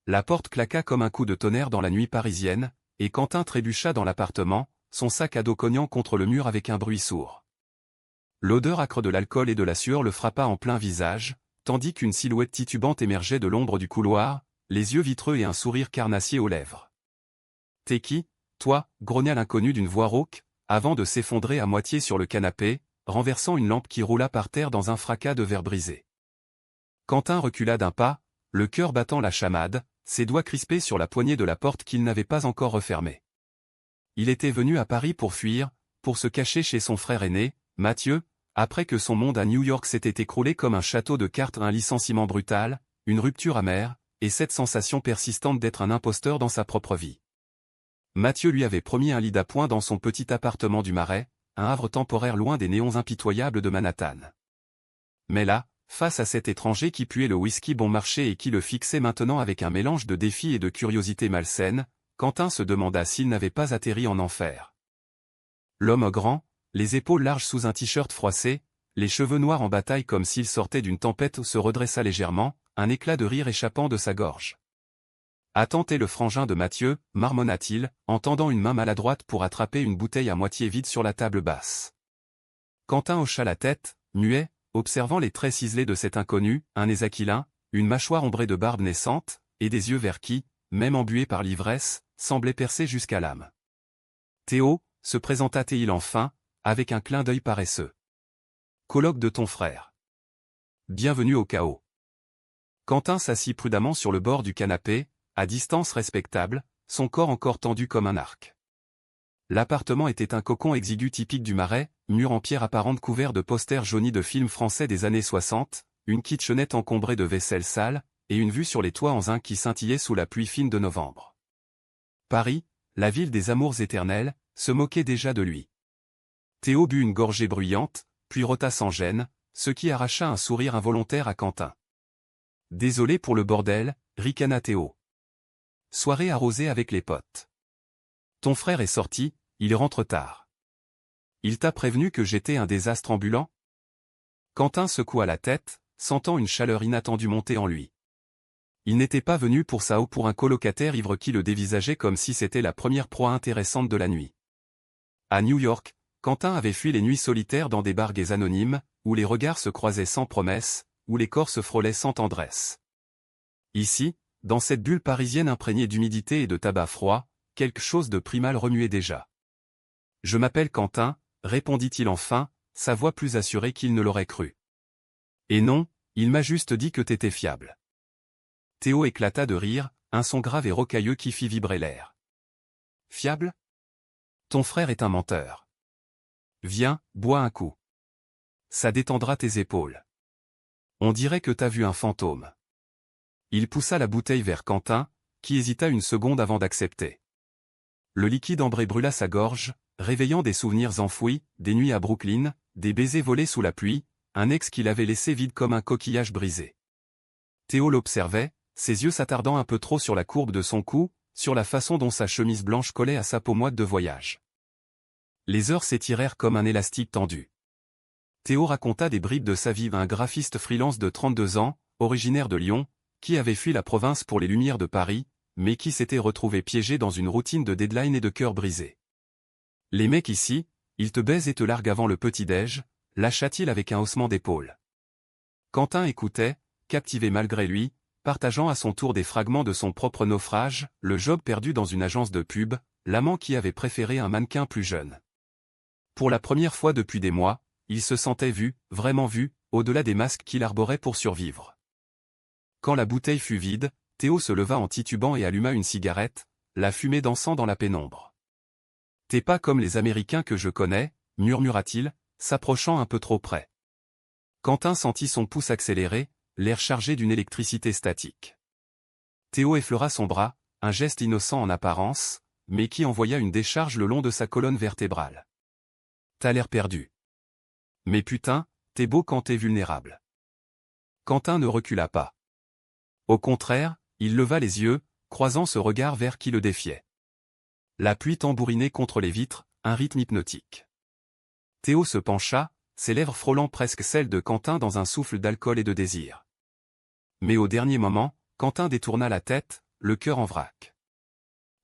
La porte claqua comme un coup de tonnerre dans la nuit parisienne, et Quentin trébucha dans l'appartement, son sac à dos cognant contre le mur avec un bruit sourd. L'odeur âcre de l'alcool et de la sueur le frappa en plein visage, tandis qu'une silhouette titubante émergeait de l'ombre du couloir, les yeux vitreux et un sourire carnassier aux lèvres. « T'es qui, toi » grogna l'inconnu d'une voix rauque, avant de s'effondrer à moitié sur le canapé, renversant une lampe qui roula par terre dans un fracas de verre brisé. Quentin recula d'un pas, le cœur battant la chamade, ses doigts crispés sur la poignée de la porte qu'il n'avait pas encore refermée. Il était venu à Paris pour fuir, pour se cacher chez son frère aîné, Mathieu, après que son monde à New York s'était écroulé comme un château de cartes, un licenciement brutal, une rupture amère, et cette sensation persistante d'être un imposteur dans sa propre vie. Mathieu lui avait promis un lit d'appoint dans son petit appartement du Marais, un havre temporaire loin des néons impitoyables de Manhattan. Mais là, face à cet étranger qui puait le whisky bon marché et qui le fixait maintenant avec un mélange de défi et de curiosité malsaine, Quentin se demanda s'il n'avait pas atterri en enfer. L'homme grand, les épaules larges sous un t-shirt froissé, les cheveux noirs en bataille comme s'il sortait d'une tempête, se redressa légèrement, un éclat de rire échappant de sa gorge. « Attends, t'es le frangin de Mathieu » marmonna-t-il, en tendant une main maladroite pour attraper une bouteille à moitié vide sur la table basse. Quentin hocha la tête, muet, observant les traits ciselés de cet inconnu, un nez aquilin, une mâchoire ombrée de barbe naissante, et des yeux verts qui, même embués par l'ivresse, semblaient percer jusqu'à l'âme. « Théo » se présenta-t-il enfin, avec un clin d'œil paresseux. « Coloc de ton frère. Bienvenue au chaos. » Quentin s'assit prudemment sur le bord du canapé, à distance respectable, son corps encore tendu comme un arc. L'appartement était un cocon exigu typique du Marais, mur en pierre apparente couvert de posters jaunis de films français des années 60, une kitchenette encombrée de vaisselle sale, et une vue sur les toits en zinc qui scintillaient sous la pluie fine de novembre. Paris, la ville des amours éternels, se moquait déjà de lui. Théo but une gorgée bruyante, puis rota sans gêne, ce qui arracha un sourire involontaire à Quentin. « Désolé pour le bordel » ricana Théo. « Soirée arrosée avec les potes. Ton frère est sorti, il rentre tard. Il t'a prévenu que j'étais un désastre ambulant ?» Quentin secoua la tête, sentant une chaleur inattendue monter en lui. Il n'était pas venu pour ça ou pour un colocataire ivre qui le dévisageait comme si c'était la première proie intéressante de la nuit. À New York, Quentin avait fui les nuits solitaires dans des bars gays anonymes, où les regards se croisaient sans promesse, où les corps se frôlaient sans tendresse. Ici, dans cette bulle parisienne imprégnée d'humidité et de tabac froid, quelque chose de primal remuait déjà. « Je m'appelle Quentin » répondit-il enfin, sa voix plus assurée qu'il ne l'aurait cru. « Et non, il m'a juste dit que t'étais fiable. » Théo éclata de rire, un son grave et rocailleux qui fit vibrer l'air. « Fiable ? Ton frère est un menteur. Viens, bois un coup. Ça détendra tes épaules. On dirait que t'as vu un fantôme. » Il poussa la bouteille vers Quentin, qui hésita une seconde avant d'accepter. Le liquide ambré brûla sa gorge, réveillant des souvenirs enfouis, des nuits à Brooklyn, des baisers volés sous la pluie, un ex qu'il avait laissé vide comme un coquillage brisé. Théo l'observait, ses yeux s'attardant un peu trop sur la courbe de son cou, sur la façon dont sa chemise blanche collait à sa peau moite de voyage. Les heures s'étirèrent comme un élastique tendu. Théo raconta des bribes de sa vie à un graphiste freelance de 32 ans, originaire de Lyon, qui avait fui la province pour les lumières de Paris, mais qui s'était retrouvé piégé dans une routine de deadline et de cœur brisé. « Les mecs ici, ils te baisent et te larguent avant le petit-déj » lâcha-t-il avec un haussement d'épaule. Quentin écoutait, captivé malgré lui, partageant à son tour des fragments de son propre naufrage, le job perdu dans une agence de pub, l'amant qui avait préféré un mannequin plus jeune. Pour la première fois depuis des mois, il se sentait vu, vraiment vu, au-delà des masques qu'il arborait pour survivre. Quand la bouteille fut vide, Théo se leva en titubant et alluma une cigarette, la fumée dansant dans la pénombre. « T'es pas comme les Américains que je connais » murmura-t-il, s'approchant un peu trop près. Quentin sentit son pouce accélérer, l'air chargé d'une électricité statique. Théo effleura son bras, un geste innocent en apparence, mais qui envoya une décharge le long de sa colonne vertébrale. « T'as l'air perdu. Mais putain, t'es beau quand t'es vulnérable. » Quentin ne recula pas. Au contraire, il leva les yeux, croisant ce regard vers qui le défiait. La pluie tambourinait contre les vitres, un rythme hypnotique. Théo se pencha, ses lèvres frôlant presque celles de Quentin dans un souffle d'alcool et de désir. Mais au dernier moment, Quentin détourna la tête, le cœur en vrac.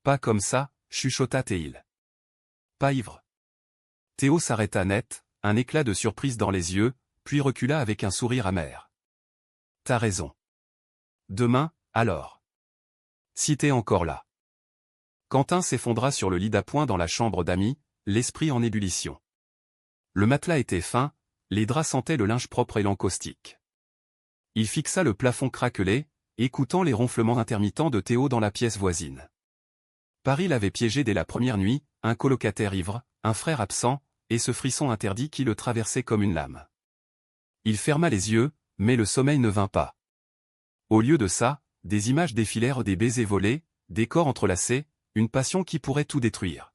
Pas comme ça, chuchota Théil. Pas ivre. Théo s'arrêta net, un éclat de surprise dans les yeux, puis recula avec un sourire amer. T'as raison. Demain, alors. Si t'es encore là. Quentin s'effondra sur le lit d'appoint dans la chambre d'amis, l'esprit en ébullition. Le matelas était fin, les draps sentaient le linge propre et l'encaustique. Il fixa le plafond craquelé, écoutant les ronflements intermittents de Théo dans la pièce voisine. Paris l'avait piégé dès la première nuit, un colocataire ivre, un frère absent, et ce frisson interdit qui le traversait comme une lame. Il ferma les yeux, mais le sommeil ne vint pas. Au lieu de ça, des images défilèrent, des baisers volés, des corps entrelacés, une passion qui pourrait tout détruire.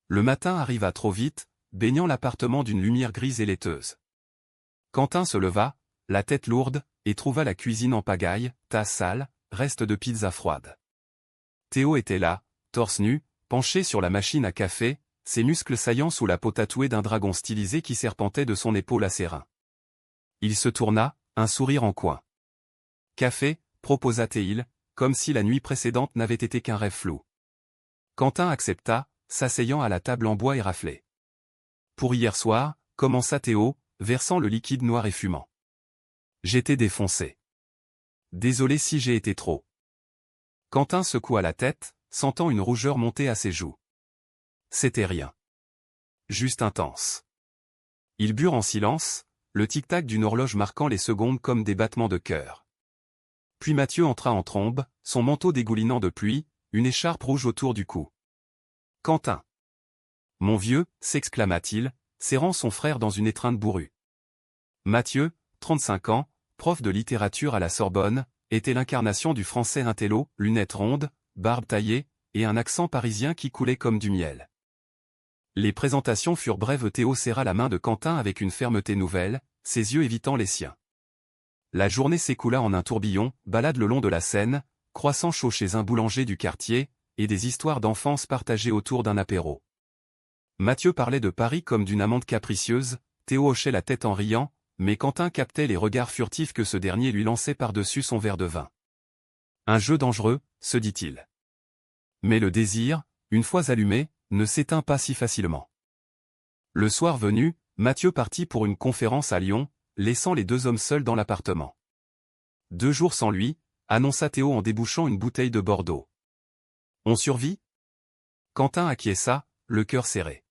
Le matin arriva trop vite, baignant l'appartement d'une lumière grise et laiteuse. Quentin se leva, la tête lourde, et trouva la cuisine en pagaille, tasse sale, reste de pizza froide. Théo était là, torse nu, penché sur la machine à café, ses muscles saillants sous la peau tatouée d'un dragon stylisé qui serpentait de son épaule à ses reins. Il se tourna, un sourire en coin. « Café » proposa-t-il, comme si la nuit précédente n'avait été qu'un rêve flou. Quentin accepta, s'asseyant à la table en bois éraflée. « Pour hier soir » commença Théo, versant le liquide noir et fumant. « J'étais défoncé. Désolé si j'ai été trop. » Quentin secoua la tête, sentant une rougeur monter à ses joues. C'était rien. Juste intense. Ils burent en silence, le tic-tac d'une horloge marquant les secondes comme des battements de cœur. Puis Mathieu entra en trombe, son manteau dégoulinant de pluie, une écharpe rouge autour du cou. « Quentin !» « Mon vieux !» s'exclama-t-il, serrant son frère dans une étreinte bourrue. Mathieu, 35 ans, prof de littérature à la Sorbonne, était l'incarnation du français intello, lunettes rondes, barbe taillée, et un accent parisien qui coulait comme du miel. Les présentations furent brèves. Théo serra la main de Quentin avec une fermeté nouvelle, ses yeux évitant les siens. La journée s'écoula en un tourbillon, balade le long de la Seine, croissant chaud chez un boulanger du quartier, et des histoires d'enfance partagées autour d'un apéro. Mathieu parlait de Paris comme d'une amante capricieuse, Théo hochait la tête en riant, mais Quentin captait les regards furtifs que ce dernier lui lançait par-dessus son verre de vin. Un jeu dangereux, se dit-il. Mais le désir, une fois allumé, ne s'éteint pas si facilement. Le soir venu, Mathieu partit pour une conférence à Lyon, laissant les deux hommes seuls dans l'appartement. 2 jours sans lui, annonça Théo en débouchant une bouteille de Bordeaux. On survit ? Quentin acquiesça, le cœur serré.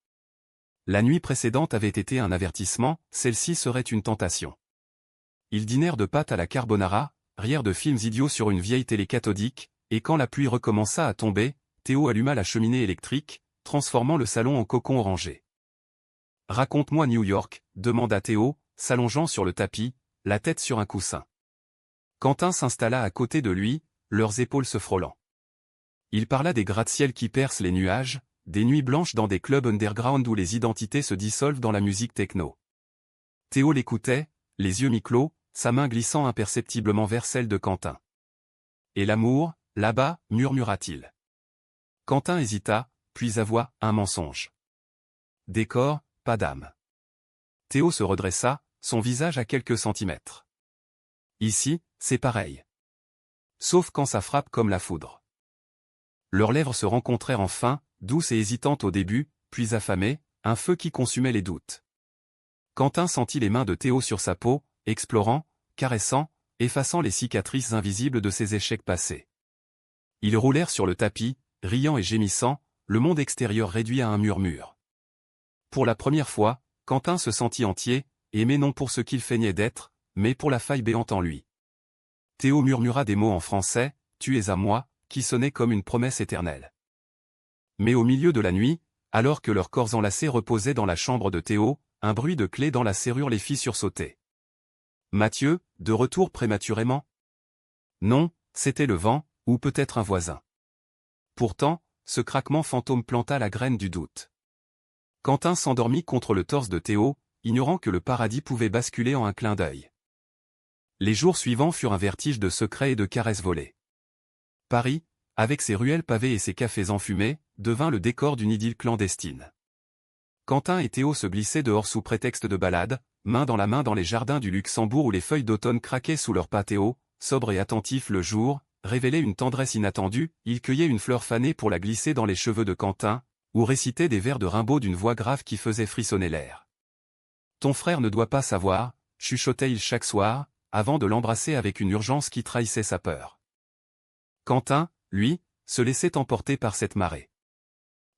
La nuit précédente avait été un avertissement, celle-ci serait une tentation. Ils dînèrent de pâtes à la carbonara, rirent de films idiots sur une vieille télé cathodique, et quand la pluie recommença à tomber, Théo alluma la cheminée électrique, transformant le salon en cocon orangé. « Raconte-moi New York » demanda Théo, s'allongeant sur le tapis, la tête sur un coussin. Quentin s'installa à côté de lui, leurs épaules se frôlant. Il parla des gratte-ciel qui percent les nuages, des nuits blanches dans des clubs underground où les identités se dissolvent dans la musique techno. Théo l'écoutait, les yeux mi-clos, sa main glissant imperceptiblement vers celle de Quentin. « Et l'amour, là-bas » murmura-t-il. Quentin hésita, puis avoua « un mensonge. » Décor, pas d'âme. Théo se redressa, son visage à quelques centimètres. Ici, c'est pareil. Sauf quand ça frappe comme la foudre. Leurs lèvres se rencontrèrent enfin, douces et hésitantes au début, puis affamées, un feu qui consumait les doutes. Quentin sentit les mains de Théo sur sa peau, explorant, caressant, effaçant les cicatrices invisibles de ses échecs passés. Ils roulèrent sur le tapis, riant et gémissant, le monde extérieur réduit à un murmure. Pour la première fois, Quentin se sentit entier, aimé non pour ce qu'il feignait d'être, mais pour la faille béante en lui. Théo murmura des mots en français, « tu es à moi », qui sonnaient comme une promesse éternelle. Mais au milieu de la nuit, alors que leurs corps enlacés reposaient dans la chambre de Théo, un bruit de clé dans la serrure les fit sursauter. Mathieu, de retour prématurément ? Non, c'était le vent, ou peut-être un voisin. Pourtant, ce craquement fantôme planta la graine du doute. Quentin s'endormit contre le torse de Théo, ignorant que le paradis pouvait basculer en un clin d'œil. Les jours suivants furent un vertige de secrets et de caresses volées. Paris, avec ses ruelles pavées et ses cafés enfumés, devint le décor d'une idylle clandestine. Quentin et Théo se glissaient dehors sous prétexte de balade, main dans la main dans les jardins du Luxembourg où les feuilles d'automne craquaient sous leurs pas. Théo, sobre et attentif le jour, révélait une tendresse inattendue, il cueillait une fleur fanée pour la glisser dans les cheveux de Quentin, ou récitait des vers de Rimbaud d'une voix grave qui faisait frissonner l'air. « Ton frère ne doit pas savoir », chuchotait-il chaque soir, avant de l'embrasser avec une urgence qui trahissait sa peur. Quentin, lui, se laissait emporter par cette marée.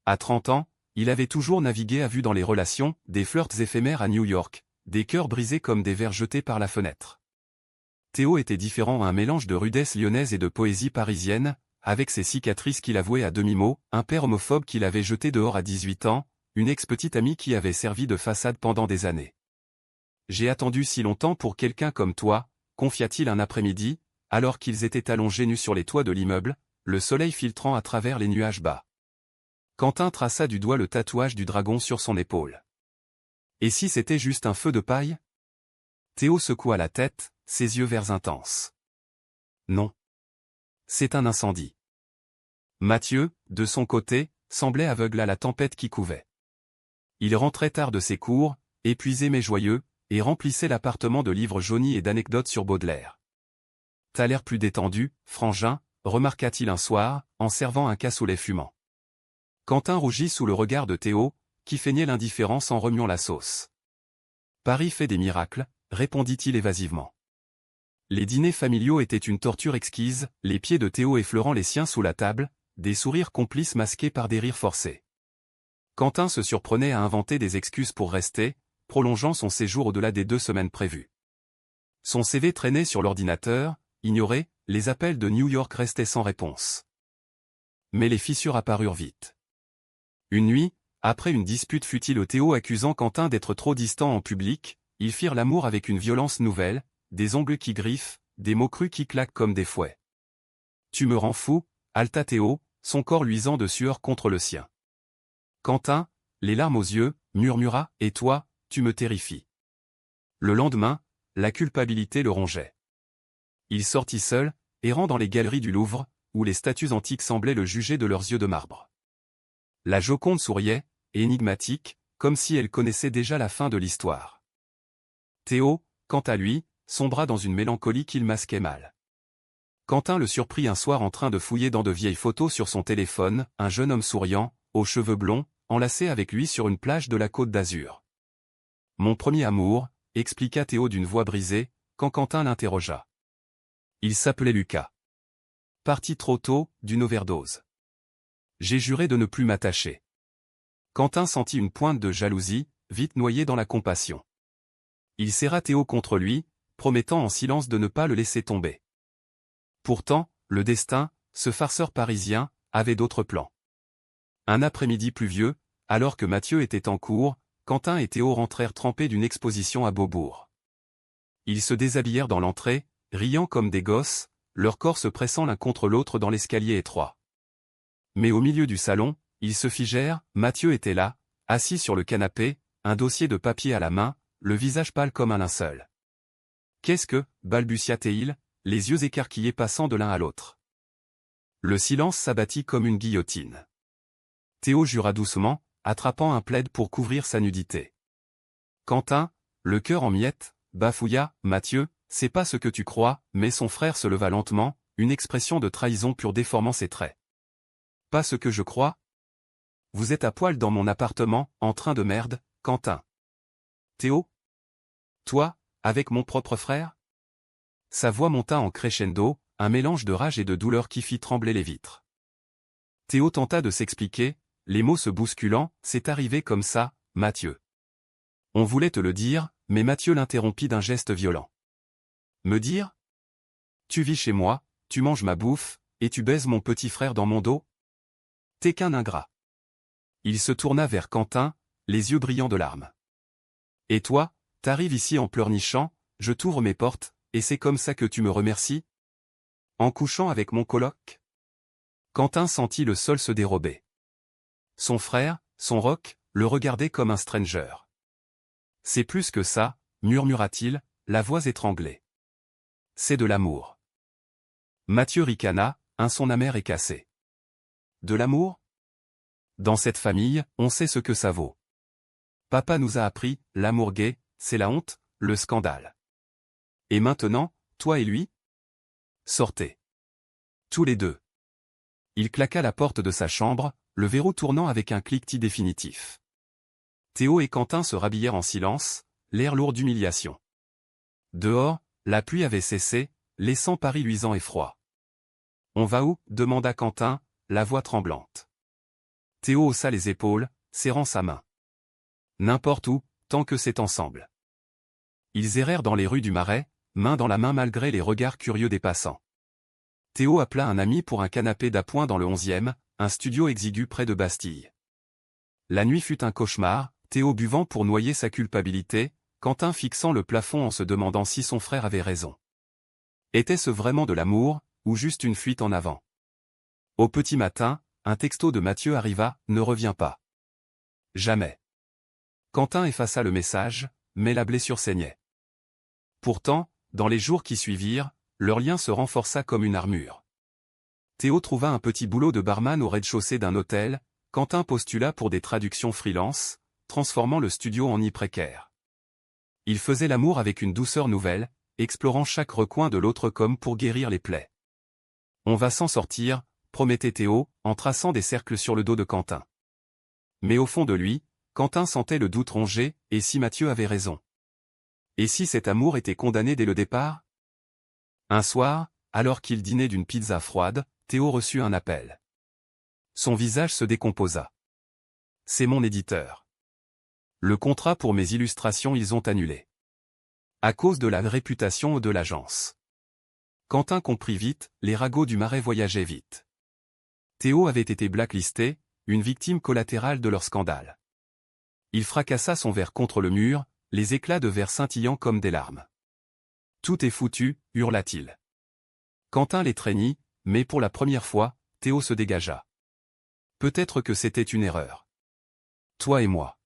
À 30 ans, il avait toujours navigué à vue dans les relations, des flirts éphémères à New York, des cœurs brisés comme des verres jetés par la fenêtre. Théo était différent, un mélange de rudesse lyonnaise et de poésie parisienne, avec ses cicatrices qu'il avouait à demi-mot, un père homophobe qu'il avait jeté dehors à 18 ans, une ex-petite amie qui avait servi de façade pendant des années. « J'ai attendu si longtemps pour quelqu'un comme toi », confia-t-il un après-midi, alors qu'ils étaient allongés nus sur les toits de l'immeuble, le soleil filtrant à travers les nuages bas. Quentin traça du doigt le tatouage du dragon sur son épaule. Et si c'était juste un feu de paille? Théo secoua la tête, ses yeux verts intenses. Non. C'est un incendie. Mathieu, de son côté, semblait aveugle à la tempête qui couvait. Il rentrait tard de ses cours, épuisé mais joyeux, et remplissait l'appartement de livres jaunis et d'anecdotes sur Baudelaire. « T'as l'air plus détendu, frangin », remarqua-t-il un soir, en servant un cassoulet fumant. Quentin rougit sous le regard de Théo, qui feignait l'indifférence en remuant la sauce. « Paris fait des miracles », répondit-il évasivement. Les dîners familiaux étaient une torture exquise, les pieds de Théo effleurant les siens sous la table, des sourires complices masqués par des rires forcés. Quentin se surprenait à inventer des excuses pour rester, prolongeant son séjour au-delà des 2 semaines prévues. Son CV traînait sur l'ordinateur, ignoré, les appels de New York restaient sans réponse. Mais les fissures apparurent vite. Une nuit, après une dispute futile, Théo accusant Quentin d'être trop distant en public, ils firent l'amour avec une violence nouvelle, des ongles qui griffent, des mots crus qui claquent comme des fouets. « Tu me rends fou », haleta Théo, son corps luisant de sueur contre le sien. Quentin, les larmes aux yeux, murmura « Et toi, tu me terrifies ». Le lendemain, la culpabilité le rongeait. Il sortit seul, errant dans les galeries du Louvre, où les statues antiques semblaient le juger de leurs yeux de marbre. La Joconde souriait, énigmatique, comme si elle connaissait déjà la fin de l'histoire. Théo, quant à lui, sombra dans une mélancolie qu'il masquait mal. Quentin le surprit un soir en train de fouiller dans de vieilles photos sur son téléphone, un jeune homme souriant, aux cheveux blonds, enlacé avec lui sur une plage de la Côte d'Azur. « Mon premier amour », expliqua Théo d'une voix brisée, quand Quentin l'interrogea. Il s'appelait Lucas. Parti trop tôt, d'une overdose. J'ai juré de ne plus m'attacher. Quentin sentit une pointe de jalousie, vite noyée dans la compassion. Il serra Théo contre lui, promettant en silence de ne pas le laisser tomber. Pourtant, le destin, ce farceur parisien, avait d'autres plans. Un après-midi pluvieux, alors que Mathieu était en cours, Quentin et Théo rentrèrent trempés d'une exposition à Beaubourg. Ils se déshabillèrent dans l'entrée, riant comme des gosses, leurs corps se pressant l'un contre l'autre dans l'escalier étroit. Mais au milieu du salon, ils se figèrent, Mathieu était là, assis sur le canapé, un dossier de papier à la main, le visage pâle comme un linceul. « Qu'est-ce que » balbutia-t-il, les yeux écarquillés passant de l'un à l'autre. Le silence s'abattit comme une guillotine. Théo jura doucement, attrapant un plaid pour couvrir sa nudité. Quentin, le cœur en miettes, bafouilla, « Mathieu, c'est pas ce que tu crois », mais son frère se leva lentement, une expression de trahison pure déformant ses traits. « Pas ce que je crois ? Vous êtes à poil dans mon appartement, en train de merde, Quentin. » Théo ? Toi, avec mon propre frère ? Sa voix monta en crescendo, un mélange de rage et de douleur qui fit trembler les vitres. Théo tenta de s'expliquer, les mots se bousculant, « C'est arrivé comme ça, Mathieu. » On voulait te le dire, mais Mathieu l'interrompit d'un geste violent. « Me dire ? Tu vis chez moi, tu manges ma bouffe, et tu baises mon petit frère dans mon dos ? T'es qu'un ingrat. » Il se tourna vers Quentin, les yeux brillants de larmes. « Et toi, t'arrives ici en pleurnichant, je t'ouvre mes portes, et c'est comme ça que tu me remercies ? En couchant avec mon coloc ?» Quentin sentit le sol se dérober. Son frère, son roc, le regardait comme un stranger. « C'est plus que ça, » murmura-t-il, la voix étranglée. « C'est de l'amour. » Mathieu ricana, un son amer et cassé. « De l'amour ? Dans cette famille, on sait ce que ça vaut. Papa nous a appris, l'amour gay, c'est la honte, le scandale. Et maintenant, toi et lui ? Sortez. Tous les deux. Il claqua la porte de sa chambre, le verrou tournant avec un cliquetis définitif. Théo et Quentin se rhabillèrent en silence, l'air lourd d'humiliation. Dehors, la pluie avait cessé, laissant Paris luisant et froid. « On va où » demanda Quentin, la voix tremblante. Théo haussa les épaules, serrant sa main. « N'importe où, tant que c'est ensemble. » Ils errèrent dans les rues du Marais, main dans la main malgré les regards curieux des passants. Théo appela un ami pour un canapé d'appoint dans le 11e, un studio exigu près de Bastille. La nuit fut un cauchemar, Théo buvant pour noyer sa culpabilité, Quentin fixant le plafond en se demandant si son frère avait raison. Était-ce vraiment de l'amour, ou juste une fuite en avant? Au petit matin, un texto de Mathieu arriva, « Ne reviens pas. » Jamais. Quentin effaça le message, mais la blessure saignait. Pourtant, dans les jours qui suivirent, leur lien se renforça comme une armure. Théo trouva un petit boulot de barman au rez-de-chaussée d'un hôtel, Quentin postula pour des traductions freelance, transformant le studio en nid précaire. Il faisait l'amour avec une douceur nouvelle, explorant chaque recoin de l'autre comme pour guérir les plaies. « On va s'en sortir », promettait Théo, en traçant des cercles sur le dos de Quentin. Mais au fond de lui, Quentin sentait le doute ronger, et si Mathieu avait raison? Et si cet amour était condamné dès le départ? Un soir, alors qu'il dînait d'une pizza froide, Théo reçut un appel. Son visage se décomposa. « C'est mon éditeur. Le contrat pour mes illustrations ils ont annulé. À cause de la réputation de l'agence. » Quentin comprit vite, les ragots du Marais voyageaient vite. Théo avait été blacklisté, une victime collatérale de leur scandale. Il fracassa son verre contre le mur, les éclats de verre scintillant comme des larmes. « Tout est foutu » hurla-t-il. Quentin l'étreignit, mais pour la première fois, Théo se dégagea. Peut-être que c'était une erreur. Toi et moi.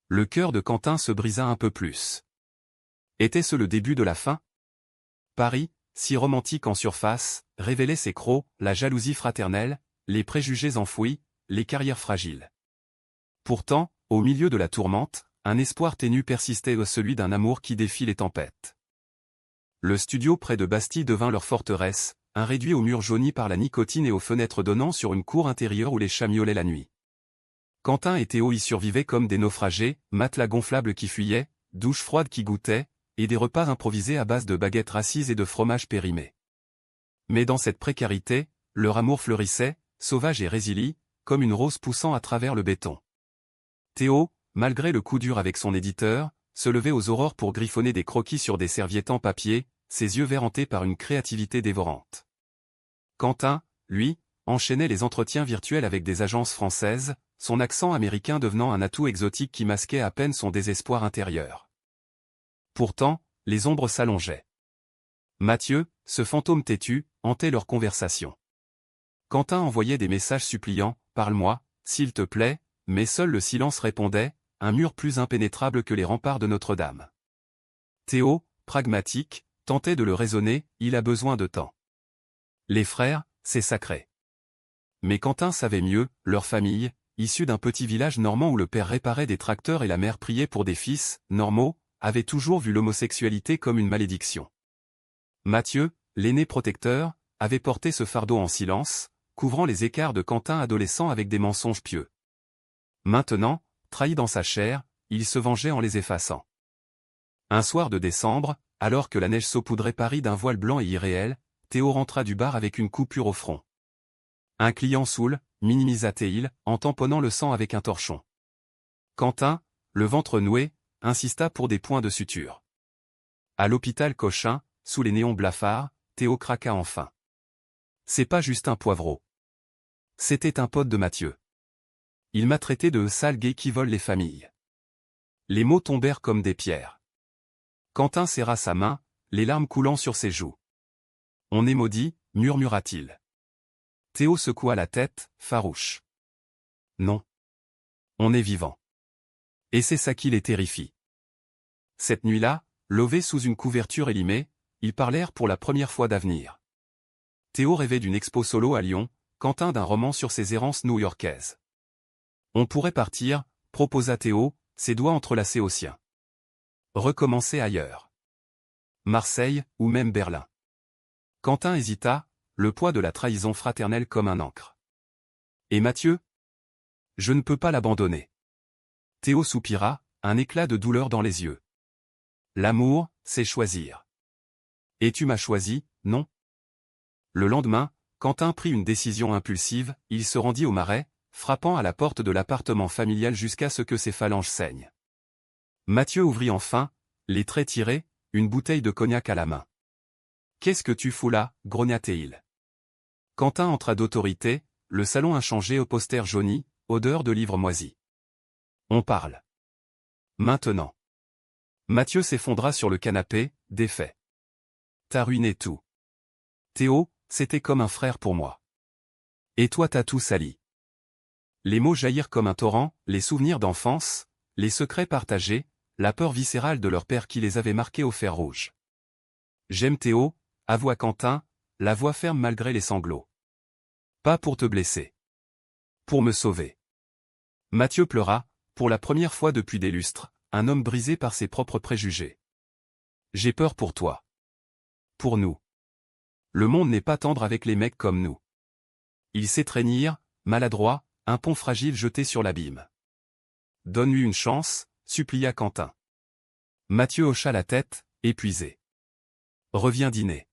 Le cœur de Quentin se brisa un peu plus. Était-ce le début de la fin? Paris, si romantique en surface, révélait ses crocs, la jalousie fraternelle, les préjugés enfouis, les carrières fragiles. Pourtant, au milieu de la tourmente, un espoir ténu persistait, celui d'un amour qui défie les tempêtes. Le studio près de Bastille devint leur forteresse, un réduit aux murs jaunis par la nicotine et aux fenêtres donnant sur une cour intérieure où les chats miaulaient la nuit. Quentin et Théo y survivaient comme des naufragés, matelas gonflables qui fuyaient, douches froides qui goûtaient, et des repas improvisés à base de baguettes racies et de fromage périmé. Mais dans cette précarité, leur amour fleurissait, sauvage et résilie, comme une rose poussant à travers le béton. Théo, malgré le coup dur avec son éditeur, se levait aux aurores pour griffonner des croquis sur des serviettes en papier, ses yeux verts hantés par une créativité dévorante. Quentin, lui, enchaînait les entretiens virtuels avec des agences françaises, son accent américain devenant un atout exotique qui masquait à peine son désespoir intérieur. Pourtant, les ombres s'allongeaient. Mathieu, ce fantôme têtu, hantait leur conversation. Quentin envoyait des messages suppliants, « Parle-moi, s'il te plaît », mais seul le silence répondait, un mur plus impénétrable que les remparts de Notre-Dame. Théo, pragmatique, tentait de le raisonner, il a besoin de temps. Les frères, c'est sacré. Mais Quentin savait mieux, leur famille, issue d'un petit village normand où le père réparait des tracteurs et la mère priait pour des fils, normaux, avait toujours vu l'homosexualité comme une malédiction. Mathieu, l'aîné protecteur, avait porté ce fardeau en silence, couvrant les écarts de Quentin adolescent avec des mensonges pieux. Maintenant, trahi dans sa chair, il se vengeait en les effaçant. Un soir de décembre, alors que la neige saupoudrait Paris d'un voile blanc et irréel, Théo rentra du bar avec une coupure au front. Un client saoul, minimisa-t-il, en tamponnant le sang avec un torchon. Quentin, le ventre noué, insista pour des points de suture. À l'hôpital Cochin, sous les néons blafards, Théo craqua enfin. C'est pas juste un poivreau. C'était un pote de Mathieu. Il m'a traité de sale gay qui vole les familles. Les mots tombèrent comme des pierres. Quentin serra sa main, les larmes coulant sur ses joues. On est maudit, murmura-t-il. Théo secoua la tête, farouche. Non. On est vivant. Et c'est ça qui les terrifie. Cette nuit-là, levés sous une couverture élimée, ils parlèrent pour la première fois d'avenir. Théo rêvait d'une expo solo à Lyon, Quentin d'un roman sur ses errances new-yorkaises. On pourrait partir, proposa Théo, ses doigts entrelacés aux siens. Recommencer ailleurs. Marseille, ou même Berlin. Quentin hésita, le poids de la trahison fraternelle comme un ancre. Et Mathieu? Je ne peux pas l'abandonner. Théo soupira, un éclat de douleur dans les yeux. L'amour, c'est choisir. Et tu m'as choisi, non? Le lendemain, Quentin prit une décision impulsive, il se rendit au Marais, frappant à la porte de l'appartement familial jusqu'à ce que ses phalanges saignent. Mathieu ouvrit enfin, les traits tirés, une bouteille de cognac à la main. « Qu'est-ce que tu fous là » grogna-t-il. Quentin entra d'autorité, le salon inchangé aux posters jaunis, odeur de livres moisis. On parle. Maintenant. Mathieu s'effondra sur le canapé, défait. T'as ruiné tout. Théo, c'était comme un frère pour moi. Et toi t'as tout sali. Les mots jaillirent comme un torrent, les souvenirs d'enfance, les secrets partagés, la peur viscérale de leur père qui les avait marqués au fer rouge. J'aime Théo, avoua Quentin, la voix ferme malgré les sanglots. Pas pour te blesser. Pour me sauver. Mathieu pleura, pour la première fois depuis des lustres, un homme brisé par ses propres préjugés. J'ai peur pour toi. Pour nous. Le monde n'est pas tendre avec les mecs comme nous. Ils s'étreignirent, maladroits, un pont fragile jeté sur l'abîme. Donne-lui une chance, supplia Quentin. Mathieu hocha la tête, épuisé. Reviens dîner.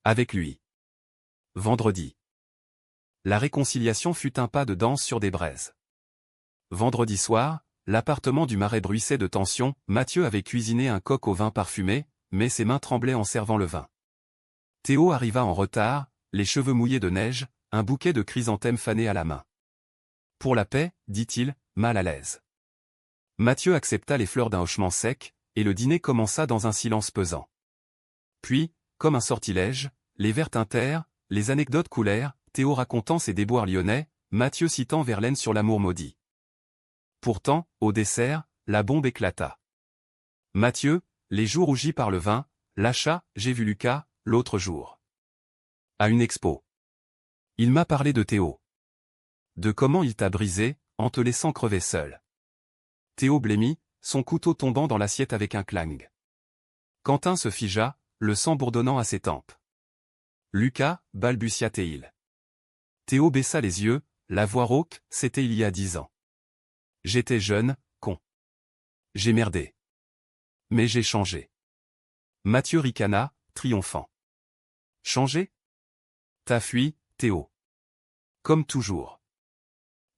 Avec lui. Vendredi. La réconciliation fut un pas de danse sur des braises. Vendredi soir, l'appartement du Marais bruissait de tension, Mathieu avait cuisiné un coq au vin parfumé, mais ses mains tremblaient en servant le vin. Théo arriva en retard, les cheveux mouillés de neige, un bouquet de chrysanthèmes fanés à la main. Pour la paix, dit-il, mal à l'aise. Mathieu accepta les fleurs d'un hochement sec, et le dîner commença dans un silence pesant. Puis, comme un sortilège, les verres tintèrent, les anecdotes coulèrent, Théo racontant ses déboires lyonnais, Mathieu citant Verlaine sur l'amour maudit. Pourtant, au dessert, la bombe éclata. Mathieu, les joues rougies par le vin, lâcha, j'ai vu Lucas, l'autre jour. À une expo. Il m'a parlé de Théo. De comment il t'a brisé, en te laissant crever seul. Théo blêmit, son couteau tombant dans l'assiette avec un clang. Quentin se figea, le sang bourdonnant à ses tempes. Lucas, balbutia-t-il. Théo baissa les yeux, la voix rauque, c'était il y a 10 ans. J'étais jeune, con. J'ai merdé. Mais j'ai changé. Mathieu ricana, triomphant. Changé? T'as fui, Théo. Comme toujours.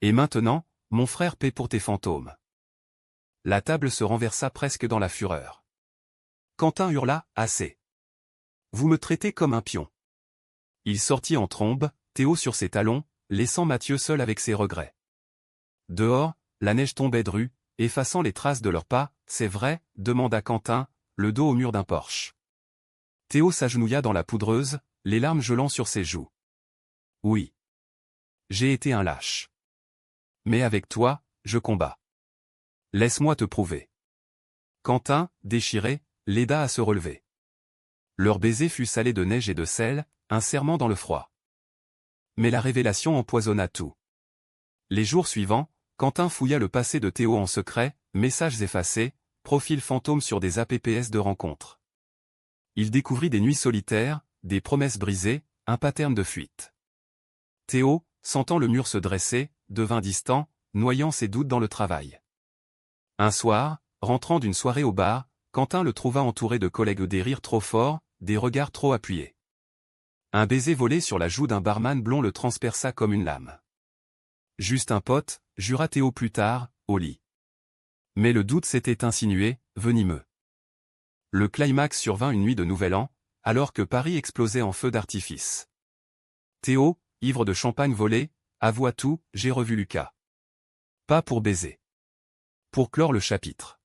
Et maintenant, mon frère paie pour tes fantômes. La table se renversa presque dans la fureur. Quentin hurla, assez. Vous me traitez comme un pion. Il sortit en trombe, Théo sur ses talons, laissant Mathieu seul avec ses regrets. Dehors, la neige tombait drue, effaçant les traces de leurs pas, c'est vrai, demanda Quentin, le dos au mur d'un porche. Théo s'agenouilla dans la poudreuse, les larmes gelant sur ses joues. Oui. J'ai été un lâche. Mais avec toi, je combats. Laisse-moi te prouver. Quentin, déchiré, l'aida à se relever. Leur baiser fut salé de neige et de sel, un serment dans le froid. Mais la révélation empoisonna tout. Les jours suivants, Quentin fouilla le passé de Théo en secret, messages effacés, profils fantômes sur des apps de rencontres. Il découvrit des nuits solitaires, des promesses brisées, un pattern de fuite. Théo, sentant le mur se dresser, devint distant, noyant ses doutes dans le travail. Un soir, rentrant d'une soirée au bar, Quentin le trouva entouré de collègues, des rires trop forts, des regards trop appuyés. Un baiser volé sur la joue d'un barman blond le transperça comme une lame. Juste un pote, jura Théo plus tard, au lit. Mais le doute s'était insinué, venimeux. Le climax survint une nuit de Nouvel An, alors que Paris explosait en feux d'artifice. Théo, ivre de champagne volé, avoua tout, j'ai revu Lucas. Pas pour baiser. Pour clore le chapitre.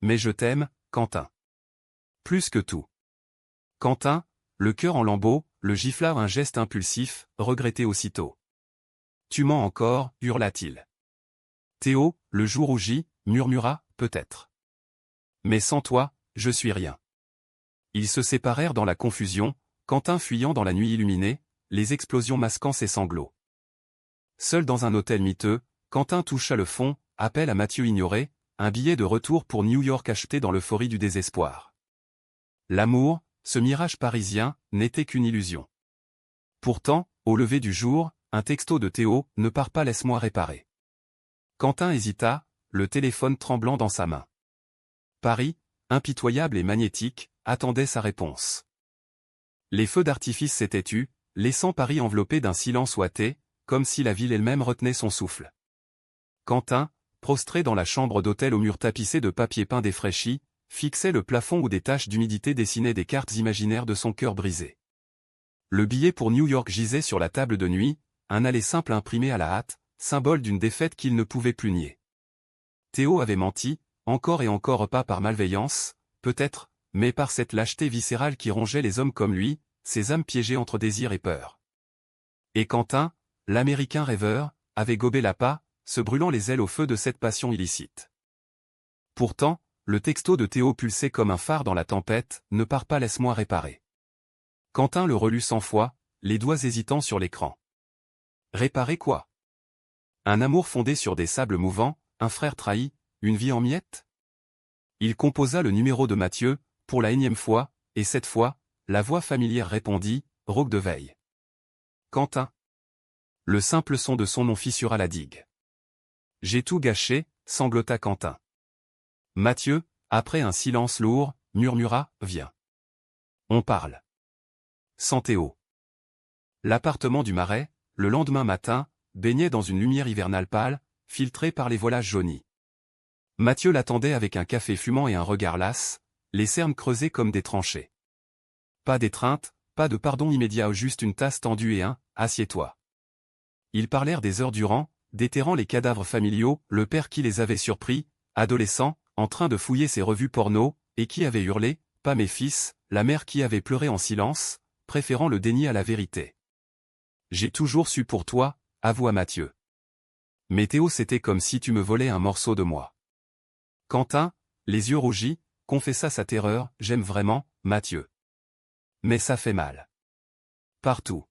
Mais je t'aime, Quentin. Plus que tout. Quentin, le cœur en lambeaux, le gifla un geste impulsif, regretté aussitôt. Tu mens encore, hurla-t-il. Théo, le jour rougit, murmura, peut-être. Mais sans toi, je suis rien. Ils se séparèrent dans la confusion, Quentin fuyant dans la nuit illuminée, les explosions masquant ses sanglots. Seul dans un hôtel miteux, Quentin toucha le fond, appel à Mathieu ignoré, un billet de retour pour New York acheté dans l'euphorie du désespoir. L'amour, ce mirage parisien, n'était qu'une illusion. Pourtant, au lever du jour, un texto de Théo, « Ne pars pas, laisse-moi réparer ». Quentin hésita, le téléphone tremblant dans sa main. Paris, impitoyable et magnétique, attendait sa réponse. Les feux d'artifice s'étaient tus, laissant Paris enveloppé d'un silence ouaté, comme si la ville elle-même retenait son souffle. Quentin, prostré dans la chambre d'hôtel aux murs tapissés de papier peint défraîchi, fixait le plafond où des taches d'humidité dessinaient des cartes imaginaires de son cœur brisé. Le billet pour New York gisait sur la table de nuit, un aller simple imprimé à la hâte, symbole d'une défaite qu'il ne pouvait plus nier. Théo avait menti, encore et encore, pas par malveillance, peut-être, mais par cette lâcheté viscérale qui rongeait les hommes comme lui, ces âmes piégées entre désir et peur. Et Quentin, l'Américain rêveur, avait gobé l'appât, se brûlant les ailes au feu de cette passion illicite. Pourtant, le texto de Théo pulsait comme un phare dans la tempête, « Ne pars pas, laisse-moi réparer ». Quentin le relut 100 fois, les doigts hésitants sur l'écran. Réparer quoi? Un amour fondé sur des sables mouvants, un frère trahi, une vie en miettes? Il composa le numéro de Mathieu, pour la énième fois, et cette fois, la voix familière répondit, « Rauque de veille ». Quentin. Le simple son de son nom fissura la digue. « J'ai tout gâché », sanglota Quentin. Mathieu, après un silence lourd, murmura, « Viens. On parle. » Sans Théo. L'appartement du Marais, le lendemain matin, baignait dans une lumière hivernale pâle, filtrée par les voilages jaunis. Mathieu l'attendait avec un café fumant et un regard las, les cernes creusées comme des tranchées. Pas d'étreinte, pas de pardon immédiat, juste une tasse tendue et un « Assieds-toi ». Ils parlèrent des heures durant, déterrant les cadavres familiaux, le père qui les avait surpris, adolescent, en train de fouiller ses revues porno, et qui avait hurlé, « Pas mes fils », la mère qui avait pleuré en silence, préférant le déni à la vérité. « J'ai toujours su pour toi », avoua Mathieu. « Mais Théo, c'était comme si tu me volais un morceau de moi. » Quentin, les yeux rougis, confessa sa terreur, « J'aime vraiment, Mathieu. Mais ça fait mal. Partout. »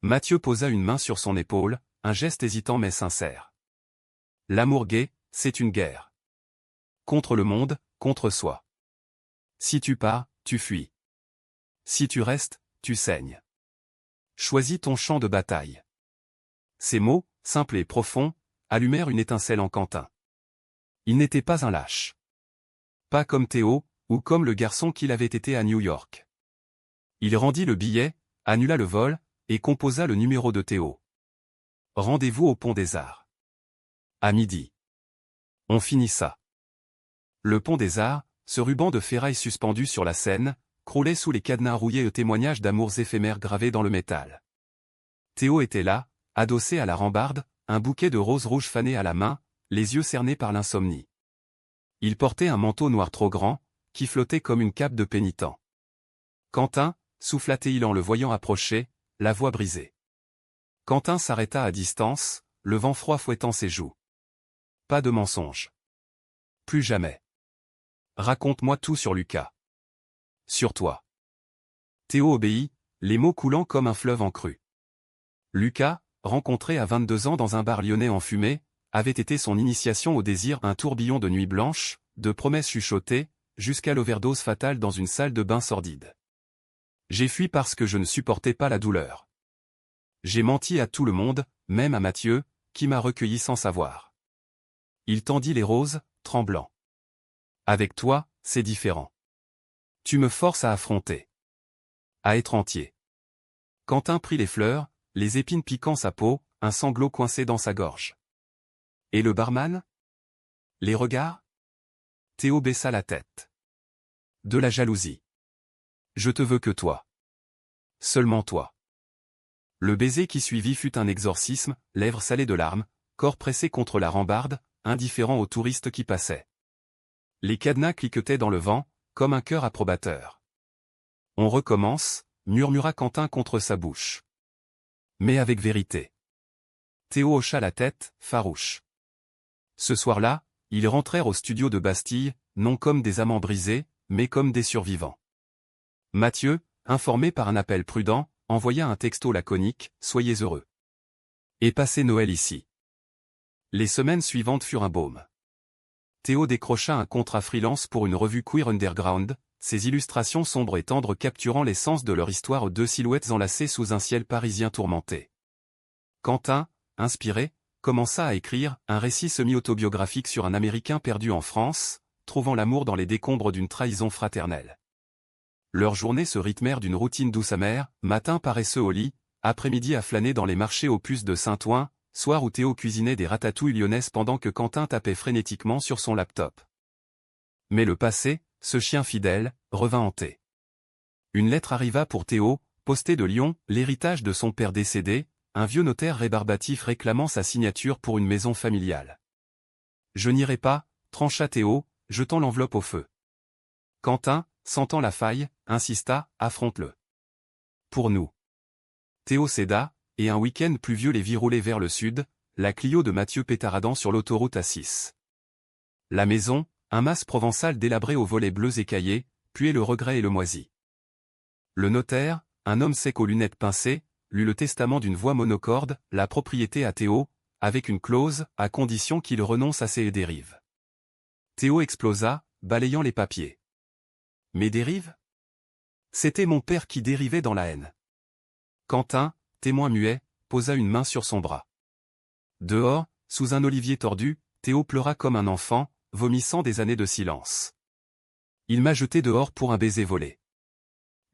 Mathieu posa une main sur son épaule, un geste hésitant mais sincère. « L'amour gay, c'est une guerre. Contre le monde, contre soi. Si tu pars, tu fuis. Si tu restes, tu saignes. Choisis ton champ de bataille. » Ces mots, simples et profonds, allumèrent une étincelle en Quentin. Il n'était pas un lâche. Pas comme Théo, ou comme le garçon qu'il avait été à New York. Il rendit le billet, annula le vol, et composa le numéro de Théo. Rendez-vous au Pont des Arts. À midi. On finit ça. Le Pont des Arts, ce ruban de ferraille suspendu sur la Seine, croulait sous les cadenas rouillés aux témoignages d'amours éphémères gravés dans le métal. Théo était là, adossé à la rambarde, un bouquet de roses rouges fanées à la main, les yeux cernés par l'insomnie. Il portait un manteau noir trop grand, qui flottait comme une cape de pénitent. Quentin, souffla-t-il en le voyant approcher, la voix brisée. Quentin s'arrêta à distance, le vent froid fouettant ses joues. Pas de mensonge. Plus jamais. Raconte-moi tout sur Lucas. Sur toi. Théo obéit, les mots coulant comme un fleuve en crue. Lucas, rencontré à 22 ans dans un bar lyonnais enfumé, avait été son initiation au désir, un tourbillon de nuits blanches, de promesses chuchotées, jusqu'à l'overdose fatale dans une salle de bain sordide. J'ai fui parce que je ne supportais pas la douleur. J'ai menti à tout le monde, même à Mathieu, qui m'a recueilli sans savoir. Il tendit les roses, tremblant. Avec toi, c'est différent. Tu me forces à affronter. À être entier. Quentin prit les fleurs, les épines piquant sa peau, un sanglot coincé dans sa gorge. Et le barman? Les regards? Théo baissa la tête. De la jalousie. Je te veux que toi. Seulement toi. Le baiser qui suivit fut un exorcisme, lèvres salées de larmes, corps pressé contre la rambarde, indifférent aux touristes qui passaient. Les cadenas cliquetaient dans le vent, comme un cœur approbateur. On recommence, murmura Quentin contre sa bouche. Mais avec vérité. Théo hocha la tête, farouche. Ce soir-là, ils rentrèrent au studio de Bastille, non comme des amants brisés, mais comme des survivants. Mathieu, informé par un appel prudent, envoya un texto laconique, « Soyez heureux. Et passez Noël ici. » Les semaines suivantes furent un baume. Théo décrocha un contrat freelance pour une revue queer underground, ces illustrations sombres et tendres capturant l'essence de leur histoire, deux silhouettes enlacées sous un ciel parisien tourmenté. Quentin, inspiré, commença à écrire un récit semi-autobiographique sur un Américain perdu en France, trouvant l'amour dans les décombres d'une trahison fraternelle. Leurs journées se rythmèrent d'une routine douce amère, matin paresseux au lit, après-midi à flâner dans les marchés aux puces de Saint-Ouen, soir où Théo cuisinait des ratatouilles lyonnaises pendant que Quentin tapait frénétiquement sur son laptop. Mais le passé, ce chien fidèle, revint hanter. Une lettre arriva pour Théo, postée de Lyon, l'héritage de son père décédé, un vieux notaire rébarbatif réclamant sa signature pour une maison familiale. « Je n'irai pas », trancha Théo, jetant l'enveloppe au feu. Quentin, sentant la faille, insista, « affronte-le. Pour nous. » Théo céda, et un week-end pluvieux les vit rouler vers le sud, la Clio de Mathieu pétaradant sur l'autoroute A6. La maison, un mas provençal délabré aux volets bleus écaillés, puait le regret et le moisi. Le notaire, un homme sec aux lunettes pincées, lut le testament d'une voix monocorde, la propriété à Théo, avec une clause, à condition qu'il renonce à ses dérives. Théo explosa, balayant les papiers. Mes dérives? C'était mon père qui dérivait dans la haine. Quentin, témoin muet, posa une main sur son bras. Dehors, sous un olivier tordu, Théo pleura comme un enfant, vomissant des années de silence. Il m'a jeté dehors pour un baiser volé.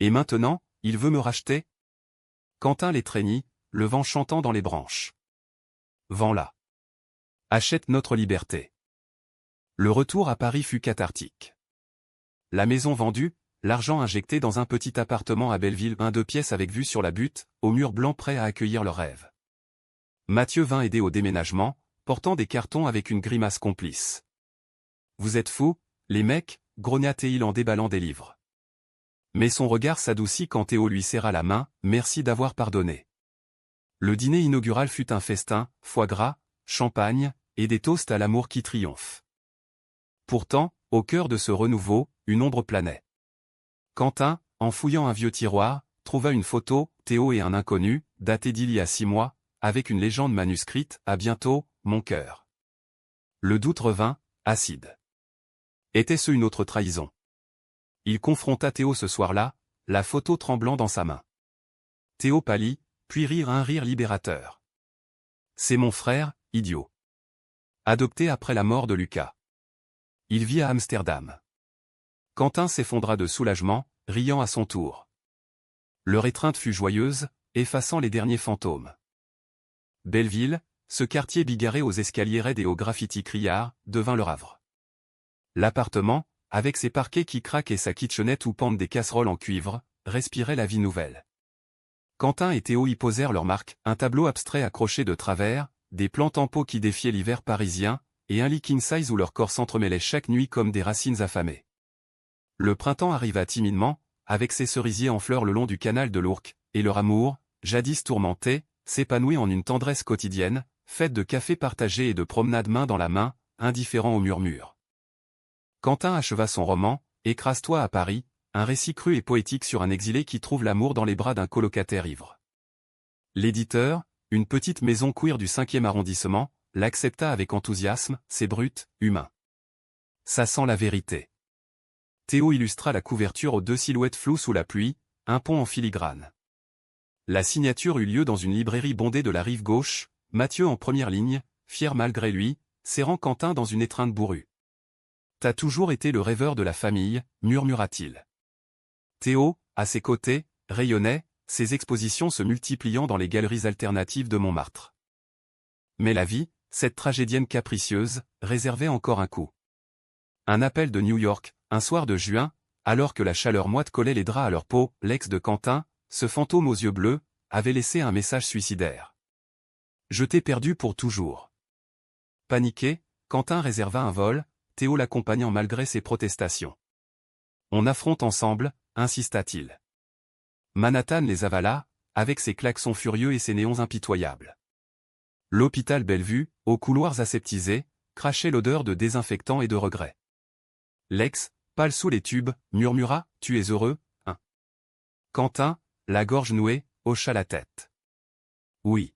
Et maintenant, il veut me racheter? Quentin l'étreignit, le vent chantant dans les branches. Vends-la. Achète notre liberté. Le retour à Paris fut cathartique. La maison vendue, l'argent injecté dans un petit appartement à Belleville, un 2 pièces avec vue sur la butte, aux murs blancs prêts à accueillir leur rêve. Mathieu vint aider au déménagement, portant des cartons avec une grimace complice. Vous êtes fous, les mecs, grogna-t-il en déballant des livres. Mais son regard s'adoucit quand Théo lui serra la main, merci d'avoir pardonné. Le dîner inaugural fut un festin, foie gras, champagne, et des toasts à l'amour qui triomphe. Pourtant, au cœur de ce renouveau, une ombre planait. Quentin, en fouillant un vieux tiroir, trouva une photo, Théo et un inconnu, datée d'il y a 6 mois, avec une légende manuscrite, à bientôt, mon cœur. Le doute revint, acide. Était-ce une autre trahison? Il confronta Théo ce soir-là, la photo tremblant dans sa main. Théo pâlit, puis rit un rire libérateur. C'est mon frère, idiot. Adopté après la mort de Lucas. Il vit à Amsterdam. Quentin s'effondra de soulagement, riant à son tour. Leur étreinte fut joyeuse, effaçant les derniers fantômes. Belleville, ce quartier bigarré aux escaliers raides et aux graffitis criards, devint leur havre. L'appartement, avec ses parquets qui craquent et sa kitchenette où pendent des casseroles en cuivre, respirait la vie nouvelle. Quentin et Théo y posèrent leur marque, un tableau abstrait accroché de travers, des plantes en pot qui défiaient l'hiver parisien, et un lit king size où leur corps s'entremêlait chaque nuit comme des racines affamées. Le printemps arriva timidement, avec ses cerisiers en fleurs le long du canal de l'Ourcq, et leur amour, jadis tourmenté, s'épanouit en une tendresse quotidienne, faite de cafés partagés et de promenades main dans la main, indifférents aux murmures. Quentin acheva son roman, Écrase-toi à Paris, un récit cru et poétique sur un exilé qui trouve l'amour dans les bras d'un colocataire ivre. L'éditeur, une petite maison queer du 5e arrondissement, l'accepta avec enthousiasme, c'est brut, humain. Ça sent la vérité. Théo illustra la couverture aux 2 silhouettes floues sous la pluie, un pont en filigrane. La signature eut lieu dans une librairie bondée de la rive gauche, Mathieu en première ligne, fier malgré lui, serrant Quentin dans une étreinte bourrue. T'as toujours été le rêveur de la famille, murmura-t-il. Théo, à ses côtés, rayonnait, ses expositions se multipliant dans les galeries alternatives de Montmartre. Mais la vie, cette tragédienne capricieuse, réservait encore un coup. Un appel de New York, un soir de juin, alors que la chaleur moite collait les draps à leur peau, l'ex de Quentin, ce fantôme aux yeux bleus, avait laissé un message suicidaire. Je t'ai perdu pour toujours. Paniqué, Quentin réserva un vol, Théo l'accompagnant malgré ses protestations. On affronte ensemble, insista-t-il. Manhattan les avala, avec ses klaxons furieux et ses néons impitoyables. L'hôpital Bellevue, aux couloirs aseptisés, crachait l'odeur de désinfectant et de regret. L'ex, pâle sous les tubes, murmura, tu es heureux, hein? Quentin, la gorge nouée, hocha la tête. Oui.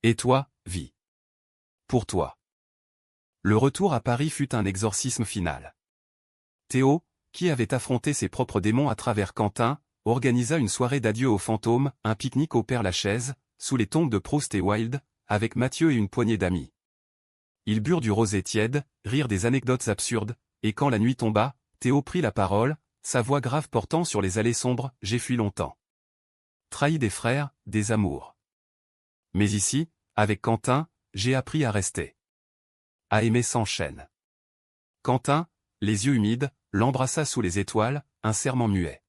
Et toi, vie. Pour toi. Le retour à Paris fut un exorcisme final. Théo, qui avait affronté ses propres démons à travers Quentin, organisa une soirée d'adieu aux fantômes, un pique-nique au Père-Lachaise, sous les tombes de Proust et Wilde, avec Mathieu et une poignée d'amis. Ils burent du rosé tiède, rirent des anecdotes absurdes, et quand la nuit tomba, Théo prit la parole, sa voix grave portant sur les allées sombres, « J'ai fui longtemps. Trahi des frères, des amours. Mais ici, avec Quentin, j'ai appris à rester. À aimer sans chaîne. » Quentin, les yeux humides, l'embrassa sous les étoiles, un serment muet.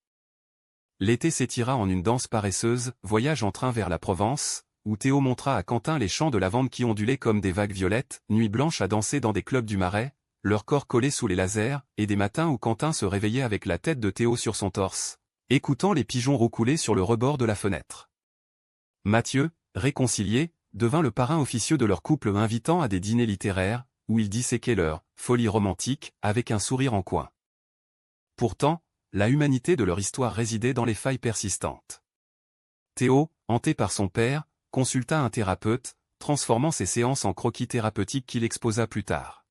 L'été s'étira en une danse paresseuse, voyage en train vers la Provence, où Théo montra à Quentin les champs de lavande qui ondulaient comme des vagues violettes, nuit blanche à danser dans des clubs du Marais, leurs corps collés sous les lasers, et des matins où Quentin se réveillait avec la tête de Théo sur son torse, écoutant les pigeons roucouler sur le rebord de la fenêtre. Mathieu, réconcilié, devint le parrain officieux de leur couple, invitant à des dîners littéraires, où ils disséquaient leur folie romantique, avec un sourire en coin. Pourtant, la humanité de leur histoire résidait dans les failles persistantes. Théo, hanté par son père, consulta un thérapeute, transformant ses séances en croquis thérapeutiques qu'il exposa plus tard.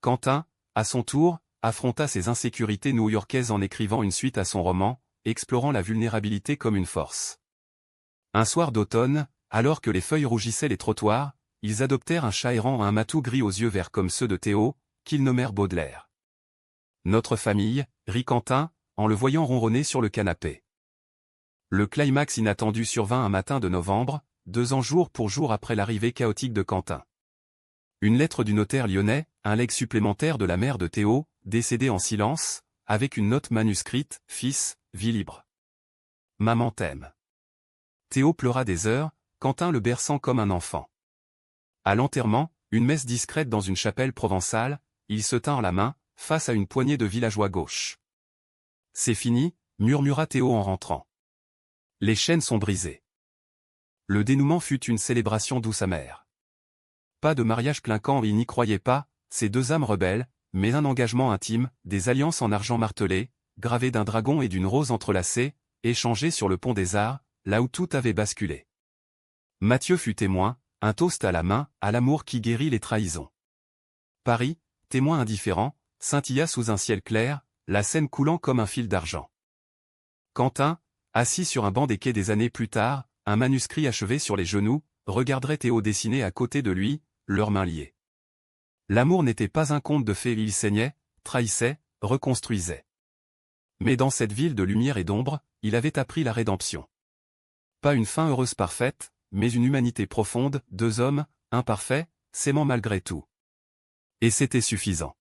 Quentin, à son tour, affronta ses insécurités new-yorkaises en écrivant une suite à son roman, explorant la vulnérabilité comme une force. Un soir d'automne, alors que les feuilles rougissaient les trottoirs, ils adoptèrent un chat errant à un matou gris aux yeux verts comme ceux de Théo, qu'ils nommèrent Baudelaire. Notre famille, rit Quentin, en le voyant ronronner sur le canapé. Le climax inattendu survint un matin de novembre, 2 ans jour pour jour après l'arrivée chaotique de Quentin. Une lettre du notaire lyonnais, un legs supplémentaire de la mère de Théo, décédée en silence, avec une note manuscrite, « Fils, vis libre. Maman t'aime. » Théo pleura des heures, Quentin le berçant comme un enfant. À l'enterrement, une messe discrète dans une chapelle provençale, ils se tinrent la main, face à une poignée de villageois gauches. « C'est fini, » murmura Théo en rentrant. « Les chaînes sont brisées. » Le dénouement fut une célébration douce amère. Pas de mariage clinquant, ils n'y croyaient pas, ces deux âmes rebelles, mais un engagement intime, des alliances en argent martelé, gravées d'un dragon et d'une rose entrelacée, échangées sur le pont des Arts, là où tout avait basculé. Mathieu fut témoin, un toast à la main, à l'amour qui guérit les trahisons. Paris, témoin indifférent, scintilla sous un ciel clair, la Seine coulant comme un fil d'argent. Quentin, assis sur un banc des quais des années plus tard, un manuscrit achevé sur les genoux, regarderait Théo dessiner à côté de lui, leurs mains liées. L'amour n'était pas un conte de fées, il saignait, trahissait, reconstruisait. Mais dans cette ville de lumière et d'ombre, il avait appris la rédemption. Pas une fin heureuse parfaite, mais une humanité profonde, 2 hommes, imparfaits, s'aimant malgré tout. Et c'était suffisant.